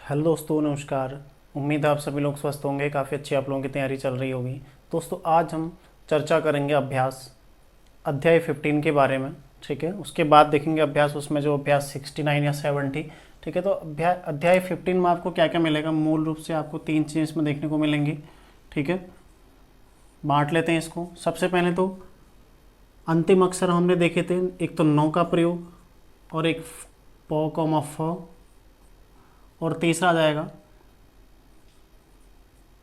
Hello दोस्तों, नमस्कार। उम्मीद है आप सभी लोग स्वस्थ होंगे। काफ़ी अच्छी आप लोगों की तैयारी चल रही होगी। दोस्तों, आज हम चर्चा करेंगे अभ्यास अध्याय 15 के बारे में। ठीक है, उसके बाद देखेंगे अभ्यास, उसमें जो अभ्यास 69 या 70। ठीक है, तो अध्याय 15 में आपको क्या क्या मिलेगा। मूल रूप से आपको तीन चीज़ें इसमें देखने को मिलेंगी। ठीक है, बांट लेते हैं इसको। सबसे पहले तो अंतिम अक्षर हमने देखे थे, एक तो नौ का प्रयोग और एक प कॉमा फ, और तीसरा आ जाएगा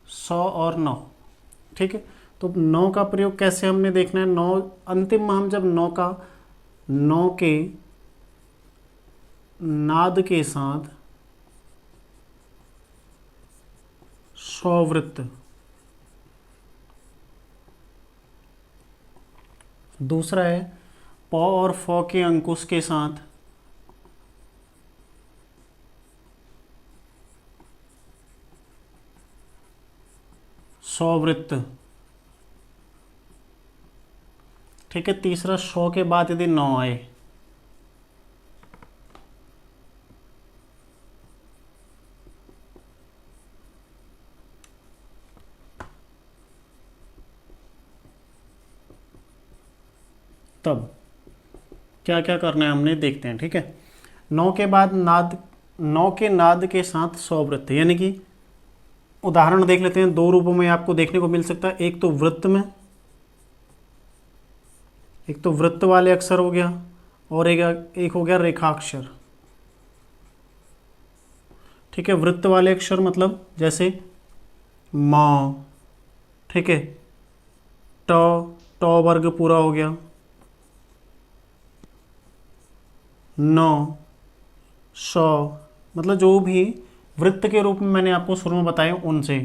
सौ और नौ। ठीक है, तो नौ का प्रयोग कैसे हमने देखना है। नौ अंतिम में हम जब नौ के नाद के साथ सौवृत्त, दूसरा है प और फ के अंकुश के साथ सौवृत्त। ठीक है, तीसरा सौ के बाद यदि नौ आए, तब क्या क्या करना है हमने देखते हैं। ठीक है, नौ के बाद नाद, नौ के नाद के साथ सौवृत्त, यानी कि उदाहरण देख लेते हैं। दो रूपों में आपको देखने को मिल सकता है, एक तो वृत्त में, एक तो वृत्त वाले अक्षर हो गया, और एक हो गया रेखाक्षर। ठीक है, वृत्त वाले अक्षर मतलब जैसे म, ठीक है, ट, ट वर्ग पूरा हो गया, न, स, मतलब जो भी वृत्त के रूप में मैंने आपको शुरू में बताया उनसे।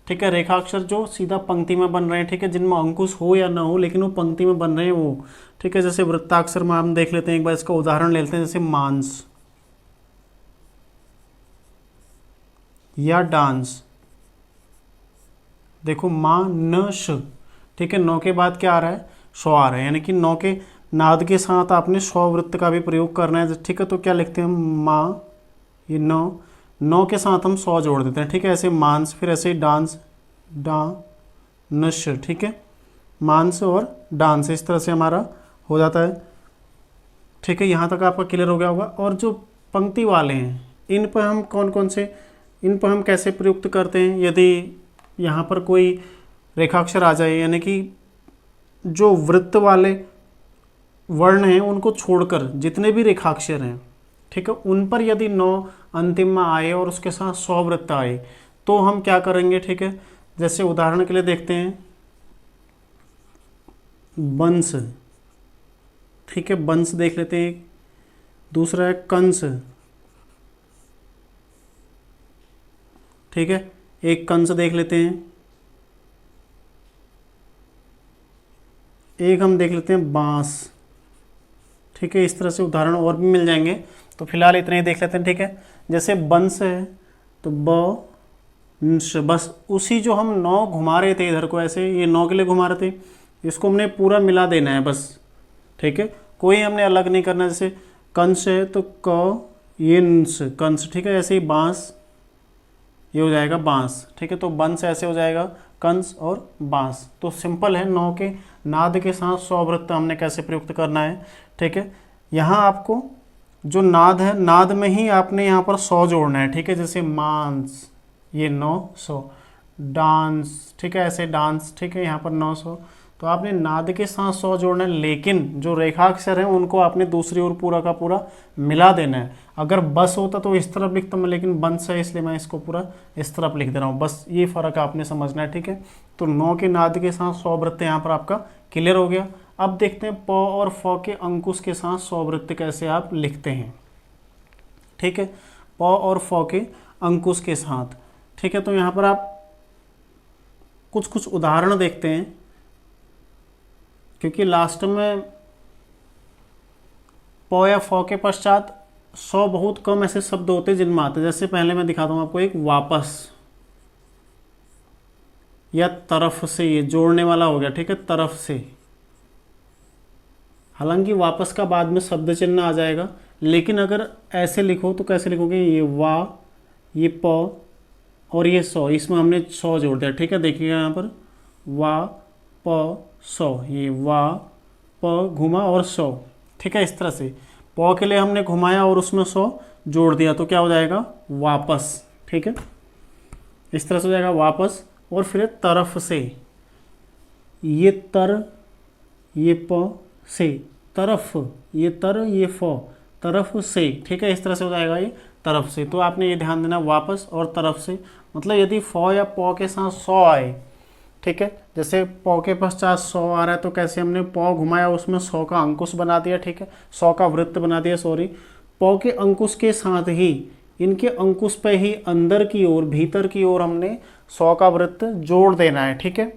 ठीक है, रेखाक्षर जो सीधा पंक्ति में बन रहे हैं, ठीक है, जिनमें अंकुश हो या ना हो लेकिन वो पंक्ति में बन रहे हैं वो। ठीक है, जैसे वृत्ताक्षर में हम देख लेते हैं, एक बार इसका उदाहरण लेते हैं, जैसे मांस या डांस। देखो मा न श, ठीक है, नौ के बाद क्या आ रहा है, सौ आ रहा है, यानी कि नौ के नाद के साथ आपने सौ वृत्त का भी प्रयोग करना है। ठीक है, तो क्या लिखते हैं हम, माँ, ये नौ, नौ के साथ हम सौ जोड़ देते हैं। ठीक है, ऐसे मांस, फिर ऐसे डांस, डा नश। ठीक है, मांस और डांस, इस तरह से हमारा हो जाता है। ठीक है, यहाँ तक आपका क्लियर हो गया होगा। और जो पंक्ति वाले हैं, इन पर हम कौन कौन से, इन पर हम कैसे प्रयुक्त करते हैं। यदि यहाँ पर कोई रेखाक्षर आ जाए, यानी कि जो वृत्त वाले वर्ण हैं उनको छोड़कर जितने भी रेखाक्षर हैं, ठीक है, उन पर यदि नौ अंतिम में आए और उसके साथ सौ वृत्त आए, तो हम क्या करेंगे। ठीक है, जैसे उदाहरण के लिए देखते हैं बंस। ठीक है, बंस देख लेते हैं। दूसरा है कंस। ठीक है, एक कंस देख लेते हैं। एक हम देख लेते हैं बांस। ठीक है, इस तरह से उदाहरण और भी मिल जाएंगे, तो फिलहाल इतने ही देख लेते हैं। ठीक है, जैसे बंस है तो ब अंश, बस उसी जो हम नौ घुमा रहे थे इधर को, ऐसे ये नौ के लिए घुमा रहे थे, इसको हमने पूरा मिला देना है बस। ठीक है, कोई हमने अलग नहीं करना। जैसे कंस है तो क, ये अंश, कंस। ठीक है, ऐसे ही बांस, ये हो जाएगा बांस। ठीक है, तो बंस ऐसे हो जाएगा, कंस और बांस। तो सिंपल है, नौ के नाद के साथ सौवृत्त हमने कैसे प्रयुक्त करना है। ठीक है, यहाँ आपको जो नाद है, नाद में ही आपने यहाँ पर सौ जोड़ना है। ठीक है, जैसे मांस, ये 900, डांस। ठीक है, ऐसे डांस। ठीक है, यहाँ पर 900, तो आपने नाद के साथ सौ जोड़ना है, लेकिन जो रेखाक्षर हैं उनको आपने दूसरी ओर पूरा का पूरा मिला देना है। अगर बस होता तो इस तरफ लिखता मैं, लेकिन बंस है इसलिए मैं इसको पूरा इस तरफ लिख दे रहा हूँ। बस ये फ़र्क आपने समझना है। ठीक है, तो नौ के नाद के साथ सौ वृत्त यहाँ पर आपका क्लियर हो गया। अब देखते हैं प और फ के अंकुश के साथ सौ वृत्त कैसे आप लिखते हैं। ठीक है, प और फ के अंकुश के साथ। ठीक है, तो यहाँ पर आप कुछ कुछ उदाहरण देखते हैं, क्योंकि लास्ट में प या फ के पश्चात सौ बहुत कम ऐसे शब्द होते हैं जिनमें आते हैं। जैसे पहले मैं दिखाता हूँ आपको, एक वापस या तरफ से, ये जोड़ने वाला हो गया। ठीक है, तरफ से, हालांकि वापस का बाद में शब्द चिन्ह आ जाएगा, लेकिन अगर ऐसे लिखो तो कैसे लिखोगे, ये वा ये प और ये सौ, इसमें हमने सौ जोड़ दिया, ठीक है। देखिएगा यहाँ पर वा प सौ, ये वा प घुमा और सौ, ठीक है। इस तरह से प के लिए हमने घुमाया और उसमें सौ जोड़ दिया तो क्या हो जाएगा वापस, ठीक है। इस तरह से हो जाएगा वापस। और फिर तरफ से, ये तर ये प से, तरफ ये तर ये फ, तरफ से, ठीक है। इस तरह से हो जाएगा ये तरफ से। तो आपने ये ध्यान देना वापस और तरफ से, मतलब यदि फ या प के साथ सौ आए, ठीक है, जैसे प के पश्चात 100 आ रहा है तो कैसे हमने प घुमाया उसमें 100 का अंकुश बना दिया, ठीक है, 100 का वृत्त बना दिया, सॉरी। प के अंकुश के साथ ही इनके अंकुश पे ही अंदर की ओर भीतर की ओर हमने 100 का वृत्त जोड़ देना है, ठीक है।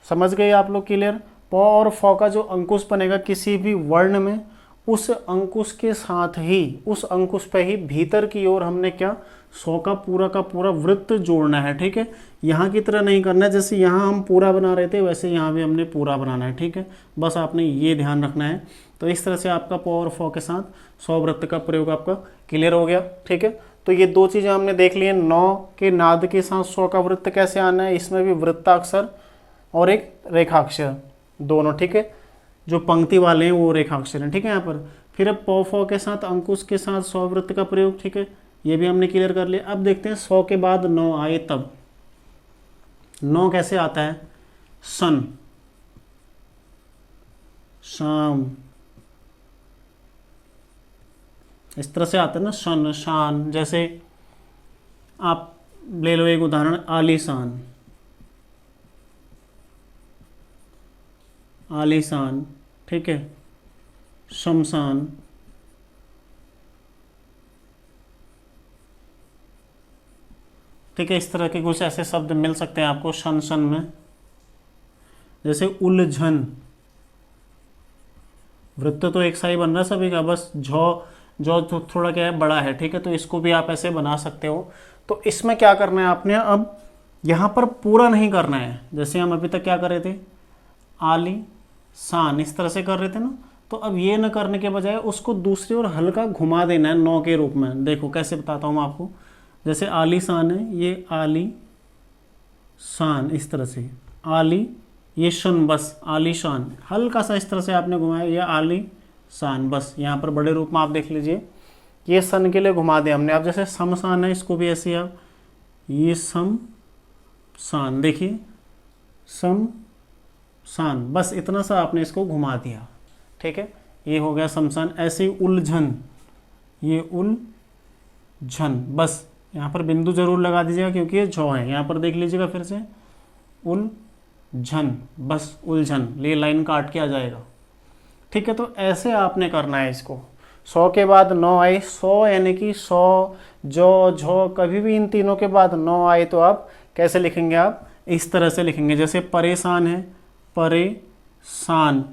समझ गए आप लोग क्लियर। प और फ का जो अंकुश बनेगा किसी भी वर्ण में, उस अंकुश के साथ ही उस अंकुश पे ही भीतर की ओर हमने क्या 100 का पूरा वृत्त जोड़ना है, ठीक है। यहाँ की तरह नहीं करना है, जैसे यहाँ हम पूरा बना रहे थे वैसे यहाँ भी हमने पूरा बनाना है, ठीक है। बस आपने ये ध्यान रखना है। तो इस तरह से आपका प और फ के साथ 100 वृत्त का प्रयोग आपका क्लियर हो गया, ठीक है। तो ये दो चीज़ें हमने देख ली हैं। 9 के नाद के साथ 100 का वृत्त कैसे आना है, इसमें भी वृत्ताक्षर और एक रेखाक्षर दोनों, ठीक है। जो पंक्ति वाले हैं वो रेखाक्षर हैं, ठीक है। यहाँ पर फिर अब प फ के साथ अंकुश के साथ 100 वृत्त का प्रयोग, ठीक है, ये भी हमने क्लियर कर लिया। अब देखते हैं 100 के बाद 9 आए तब 9 कैसे आता है, सन, शाम, इस तरह से आता है ना, सन शान। जैसे आप ले लो एक उदाहरण, आलीशान, आलीशान, ठीक है, शमशान, ठीक है। इस तरह के कुछ ऐसे शब्द मिल सकते हैं आपको शन शन में। जैसे उलझन, वृत्त तो एक सा ही बन रहा है सभी का, बस जो थोड़ा क्या है बड़ा है, ठीक है। तो इसको भी आप ऐसे बना सकते हो। तो इसमें क्या करना है आपने, अब यहाँ पर पूरा नहीं करना है। जैसे हम अभी तक क्या कर रहे थे, आली शान इस तरह से कर रहे थे ना, तो अब ये न करने के बजाय उसको दूसरी ओर हल्का घुमा देना है 9 के रूप में। देखो कैसे बताता हूँ मैं आपको। जैसे आली शान है, ये आली शान, इस तरह से आली, ये शन, बस आली शान, हल्का सा इस तरह से आपने घुमाया, ये आली शान, बस। यहाँ पर बड़े रूप में आप देख लीजिए, ये सन के लिए घुमा दिया हमने। अब जैसे शमशान है, इसको भी ऐसे आप, ये सम शान, देखिए सम शान, बस इतना सा आपने इसको घुमा दिया, ठीक है। ये हो गया शमशान। ऐसे ही उलझन, ये उलझन, बस यहाँ पर बिंदु जरूर लगा दीजिएगा क्योंकि ये झौ है। यहाँ पर देख लीजिएगा फिर से, उलझन, बस उलझन, ये लाइन काट के आ जाएगा, ठीक है। तो ऐसे आपने करना है इसको। 100 के बाद 9 आए, 100 यानी कि 100 जो झो, कभी भी इन तीनों के बाद 9 आए तो आप कैसे लिखेंगे, आप इस तरह से लिखेंगे। जैसे परेशान है, परेशान,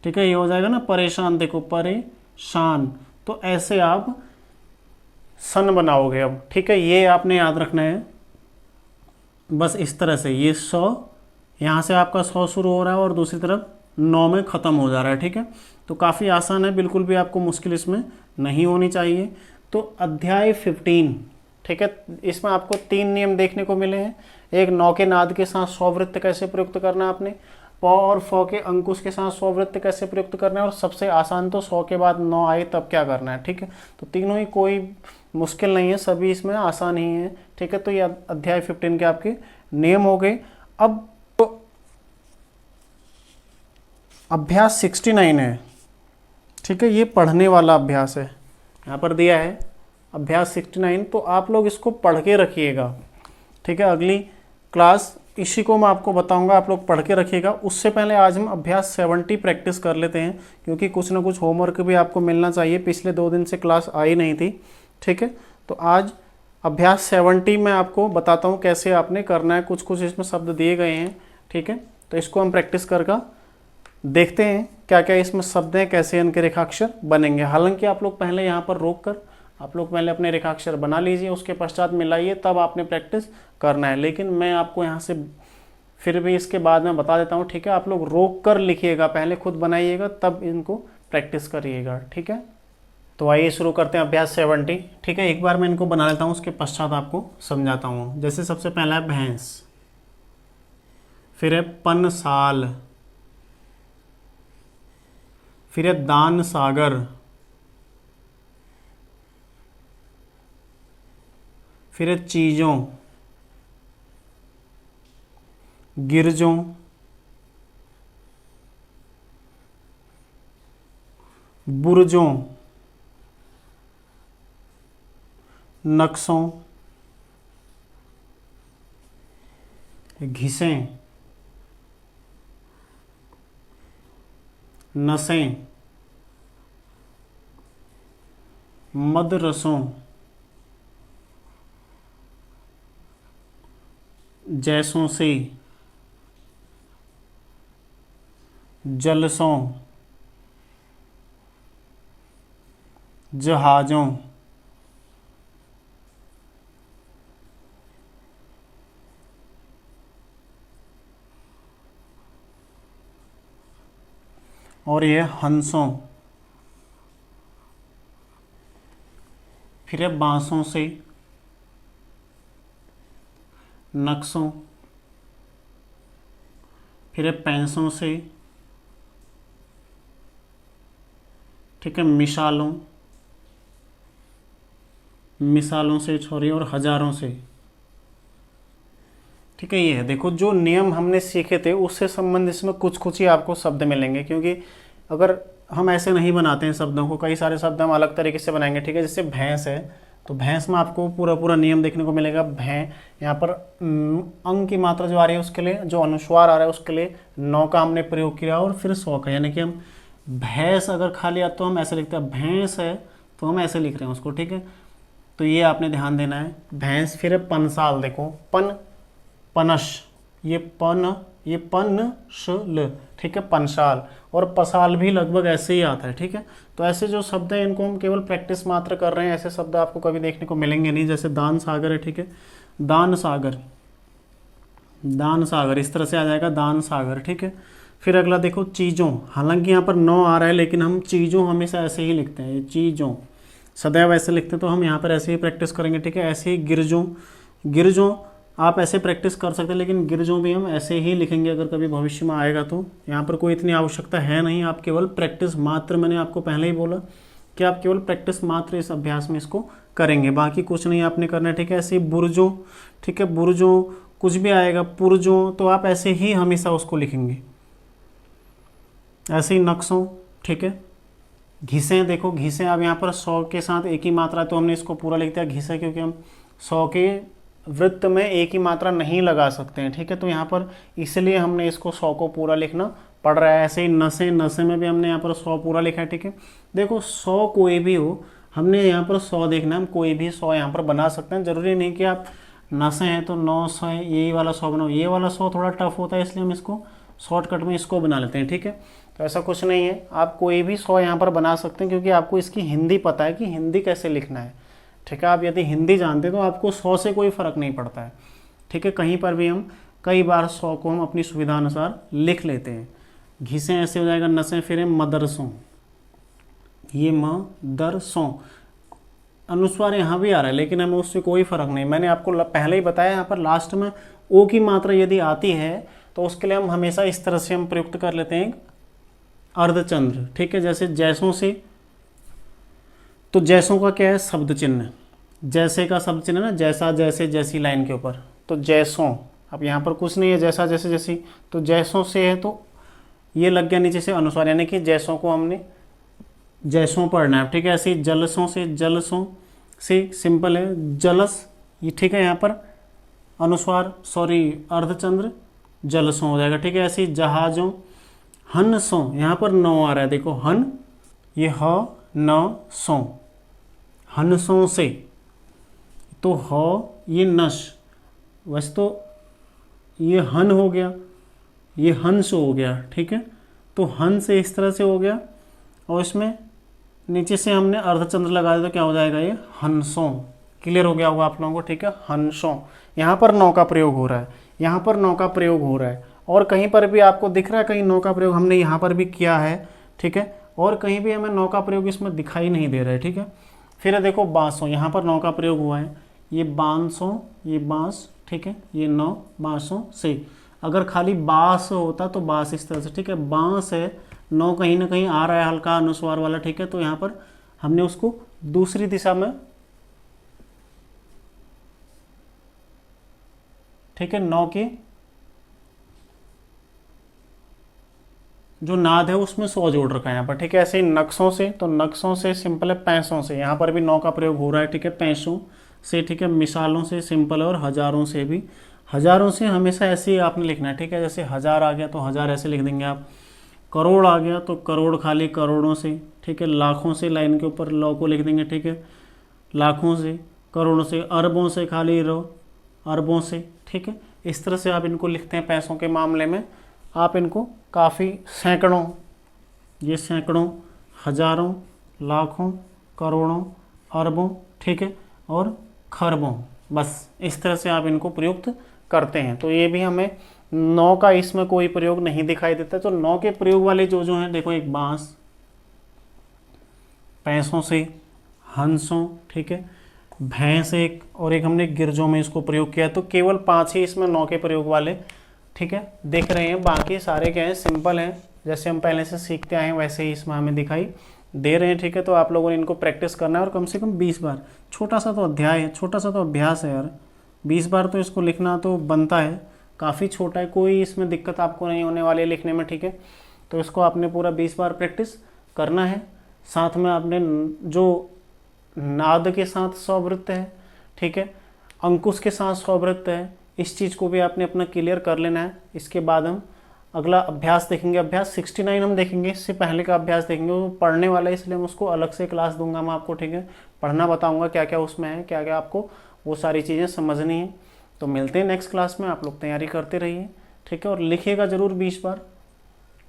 ठीक है, ये हो जाएगा ना परेशान, देखो परेशान। तो ऐसे आप सन बनाओगे अब, ठीक है। ये आपने याद रखना है, बस इस तरह से। ये 100 यहाँ से आपका 100 शुरू हो रहा है और दूसरी तरफ 9 में ख़त्म हो जा रहा है, ठीक है। तो काफ़ी आसान है, बिल्कुल भी आपको मुश्किल इसमें नहीं होनी चाहिए। तो अध्याय 15, ठीक है, इसमें आपको 3 नियम देखने को मिले हैं। एक 9 के नाद के साथ 100 वृत्त कैसे प्रयुक्त करना है आपने, प और फ के अंकुश के साथ 100 वृत्त कैसे प्रयुक्त करना है, और सबसे आसान तो 100 के बाद 9 आए तब क्या करना है, ठीक है। तो तीनों ही कोई मुश्किल नहीं है, सभी इसमें आसान ही है, ठीक है। तो ये अध्याय 15 के आपके नियम हो गए। अब तो अभ्यास 69 है, ठीक है, ये पढ़ने वाला अभ्यास है, यहाँ पर दिया है अभ्यास 69। तो आप लोग इसको पढ़ के रखिएगा, ठीक है। अगली क्लास इसी को मैं आपको बताऊंगा, आप लोग पढ़ के रखिएगा। उससे पहले आज हम अभ्यास 70 प्रैक्टिस कर लेते हैं, क्योंकि कुछ ना कुछ होमवर्क भी आपको मिलना चाहिए। पिछले 2 दिन से क्लास आई नहीं थी, ठीक है। तो आज अभ्यास 70 में आपको बताता हूँ कैसे आपने करना है। कुछ कुछ इसमें शब्द दिए गए हैं, ठीक है। तो इसको हम प्रैक्टिस करके देखते हैं क्या क्या इसमें शब्द हैं, कैसे इनके रेखाक्षर बनेंगे। हालांकि आप लोग पहले यहाँ पर रोक कर आप लोग पहले अपने रेखाक्षर बना लीजिए, उसके पश्चात मिलाइए, तब आपने प्रैक्टिस करना है। लेकिन मैं आपको यहाँ से फिर भी इसके बाद में बता देता हूँ, ठीक है। आप लोग रोक कर लिखिएगा, पहले खुद बनाइएगा तब इनको प्रैक्टिस करिएगा, ठीक है। तो आइए शुरू करते हैं अभ्यास 70। ठीक है, एक बार मैं इनको बना लेता हूँ, उसके पश्चात आपको समझाता हूँ। जैसे सबसे पहला है भैंस, फिर है पन साल, फिर है दान सागर, फिर है चीजों, गिरजों, बुर्जों, नक्शों, घिसें, नसें, मदरसों, जैसों से, जलसों, जहाजों, और ये हंसों, फिर है बांसों से, नक्शों, फिर है पैंसों से, ठीक है, मिसालों, मिसालों से छोरी, और हजारों से। ठीक है, ये है। देखो जो नियम हमने सीखे थे उससे संबंधित इसमें कुछ कुछ ही आपको शब्द मिलेंगे, क्योंकि अगर हम ऐसे नहीं बनाते हैं शब्दों को, कई सारे शब्द हम अलग तरीके से बनाएंगे। ठीक है, जैसे भैंस है तो भैंस में आपको पूरा पूरा नियम देखने को मिलेगा। यहाँ पर अंग की मात्रा जो आ रही है उसके लिए, जो अनुस्वार आ रहा है उसके लिए नौ का हमने प्रयोग किया, और फिर 100 का, यानी कि हम भैंस अगर खाली आता तो हम ऐसे लिखते हैं, भैंस है तो हम ऐसे लिख रहे हैं उसको। ठीक है, तो ये आपने ध्यान देना है। भैंस, फिर है पंसाल, देखो पन, पनश, ये पन, ये पन श, ठीक है, पंसाल, और पसाल भी लगभग ऐसे ही आता है। ठीक है, तो ऐसे जो शब्द हैं इनको हम केवल प्रैक्टिस मात्र कर रहे हैं, ऐसे शब्द आपको कभी देखने को मिलेंगे नहीं। जैसे दान सागर है, ठीक है, दान सागर, दान सागर इस तरह से आ जाएगा, दान सागर। ठीक है, फिर अगला देखो चीज़ों, हालांकि यहाँ पर 9 आ रहा है लेकिन हम चीज़ों हमेशा ऐसे ही लिखते हैं, चीज़ों सदैव ऐसे लिखते हैं, तो हम यहाँ पर ऐसे ही प्रैक्टिस करेंगे। ठीक है, ऐसे ही गिरजों, गिरजों आप ऐसे प्रैक्टिस कर सकते हैं, लेकिन गिरजों भी हम ऐसे ही लिखेंगे अगर कभी भविष्य में आएगा तो। यहाँ पर कोई इतनी आवश्यकता है नहीं, आप केवल प्रैक्टिस मात्र, मैंने आपको पहले ही बोला कि आप केवल प्रैक्टिस मात्र इस अभ्यास में इसको करेंगे, बाकी कुछ नहीं आपने करना है। ठीक है, ऐसे ही बुर्जों, ठीक है, बुर्जों कुछ भी आएगा, पुर्जों, तो आप ऐसे ही हमेशा उसको लिखेंगे। ऐसे ही नक्शों, ठीक है, घिसें, देखो घिसें, अब यहाँ पर 100 के साथ एक ही मात्रा, तो हमने इसको पूरा लिख दिया घिसें, क्योंकि हम 100 के वृत्त में एक ही मात्रा नहीं लगा सकते हैं। ठीक है, तो यहाँ पर इसलिए हमने इसको 100 को पूरा लिखना पड़ रहा है। ऐसे ही नसें, नसें में भी हमने यहाँ पर 100 पूरा लिखा है। ठीक है, देखो 100 कोई भी हो, हमने यहाँ पर 100 देखना है, हम कोई भी 100 यहाँ पर बना सकते हैं। ज़रूरी नहीं कि आप नसें हैं तो 900 यही वाला 100 बनाओ, ये वाला 100 थोड़ा टफ होता है, इसलिए हम इसको शॉर्टकट में इसको बना लेते हैं। ठीक है, तो ऐसा कुछ नहीं है, आप कोई भी 100 यहाँ पर बना सकते हैं, क्योंकि आपको इसकी हिंदी पता है कि हिंदी कैसे लिखना है। ठीक है, आप यदि हिंदी जानते हैं तो आपको 100 से कोई फ़र्क नहीं पड़ता है। ठीक है, कहीं पर भी हम कई बार 100 को हम अपनी सुविधा अनुसार लिख लेते हैं। घिसें ऐसे हो जाएगा, नसें, फिर मदरसों, ये मदरसों, अनुस्वार यहाँ भी आ रहा है लेकिन हमें उससे कोई फ़र्क नहीं। मैंने आपको पहले ही बताया, यहाँ पर लास्ट में ओ की मात्रा यदि आती है तो उसके लिए हम हमेशा इस तरह से हम प्रयुक्त कर लेते हैं अर्धचंद्र। ठीक है, जैसे जैसों से, तो जैसों का क्या है, शब्द चिन्ह, जैसे का शब्द चिन्ह ना, जैसा, जैसे, जैसी लाइन के ऊपर, तो जैसों, अब यहाँ पर कुछ नहीं है, जैसा, जैसे, जैसी, तो जैसों से है तो ये लग गया नीचे से अनुस्वार, यानी कि जैसों को हमने जैसों पढ़ना है। ठीक है, ऐसे जलसों से, जलसों से सिंपल है, जलस, ये ठीक है, यहाँ पर अनुस्वार, सॉरी अर्धचंद्र, जलसों हो जाएगा। ठीक है, ऐसे जहाजों, हनसों, यहाँ पर 9 आ रहा है, देखो हन, ये ह न सो, हनसों से, तो ह ये नश, वैसे तो ये हन हो गया, ये हंस हो गया। ठीक है, तो हन से इस तरह से हो गया, और इसमें नीचे से हमने अर्धचंद्र लगा दिया तो क्या हो जाएगा, ये हंसों। क्लियर हो गया होगा आप लोगों को। ठीक है, हंसों, यहाँ पर 9 का प्रयोग हो रहा है, यहाँ पर 9 का प्रयोग हो रहा है, और कहीं पर भी आपको दिख रहा है कहीं 9 का प्रयोग हमने यहाँ पर भी किया है। ठीक है, और कहीं भी हमें नौ का प्रयोग इसमें दिखाई नहीं दे रहा है, ठीक है। फिर देखो बांसों, यहाँ पर नौ का प्रयोग हुआ है, ये बांसों, ये बांस, ठीक है, ये नौ बांसों से। अगर खाली बांस होता तो बांस इस तरह से, ठीक है, बांस है, नौ कहीं ना कहीं आ रहा है हल्का अनुस्वार वाला, ठीक है, तो यहाँ पर हमने उसको दूसरी दिशा में, ठीक है, नौ के जो नाद है उसमें सौ जोड़ रखा है यहाँ पर, ठीक है। ऐसे ही नक्शों से, तो नक्शों से सिंपल है, पैसों से, यहाँ पर भी नौ का प्रयोग हो रहा है, ठीक है, पैसों से, ठीक है, मिसालों से सिंपल है, और हजारों से भी, हजारों से हमेशा ऐसे ही आपने लिखना है, ठीक है। जैसे हजार आ गया तो हजार ऐसे लिख देंगे आप, करोड़ आ गया तो करोड़ खाली करोड़ों से, ठीक है, लाखों से लाइन के ऊपर लौ को लिख देंगे, ठीक है, लाखों से, करोड़ों से, अरबों से खाली रो, अरबों से, ठीक है। इस तरह से आप इनको लिखते हैं। पैसों के मामले में आप इनको काफ़ी सैकड़ों, ये सैकड़ों, हजारों, लाखों, करोड़ों, अरबों, ठीक है, और खरबों, बस इस तरह से आप इनको प्रयुक्त करते हैं। तो ये भी हमें नौ का इसमें कोई प्रयोग नहीं दिखाई देता। तो नौ के प्रयोग वाले जो जो हैं, देखो एक बांस, पैसों से, हंसों, ठीक है, भैंस एक, और एक हमने गिरजों में इसको प्रयोग किया। तो केवल 5 ही इसमें नौ के प्रयोग वाले, ठीक है, दिख रहे हैं। बाकी सारे क्या हैं, सिंपल हैं, जैसे हम पहले से सीखते आए हैं वैसे ही इसमें हमें दिखाई दे रहे हैं, ठीक है। तो आप लोगों ने इनको प्रैक्टिस करना है, और कम से कम 20 बार, छोटा सा तो अध्याय है, छोटा सा तो अभ्यास है यार, 20 बार तो इसको लिखना तो बनता है। काफ़ी छोटा है, कोई इसमें दिक्कत आपको नहीं होने वाली है लिखने में, ठीक है। तो इसको आपने पूरा 20 बार प्रैक्टिस करना है। साथ में आपने जो नाद के साथ स्ववृत्त है, ठीक है, अंकुश के साथ स्ववृत्त है, इस चीज़ को भी आपने अपना क्लियर कर लेना है। इसके बाद हम अगला अभ्यास देखेंगे, अभ्यास 69 हम देखेंगे। इससे पहले का अभ्यास देखेंगे, वो पढ़ने वाला है, इसलिए हम उसको अलग से क्लास दूंगा मैं आपको, ठीक है। पढ़ना बताऊंगा क्या क्या उसमें है, क्या क्या आपको वो सारी चीज़ें समझनी है। तो मिलते हैं नेक्स्ट क्लास में, आप लोग तैयारी करते रहिए, ठीक है, और लिखिएगा ज़रूर 20 बार।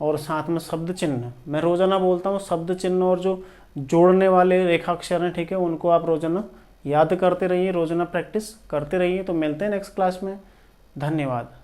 और साथ में शब्द चिन्ह मैं रोज़ाना बोलता हूँ, शब्द चिन्ह और जो जोड़ने वाले रेखाक्षर हैं, ठीक है, उनको आप रोज़ाना याद करते रहिए, रोज़ाना प्रैक्टिस करते रहिए। तो मिलते हैं नेक्स्ट क्लास में, धन्यवाद।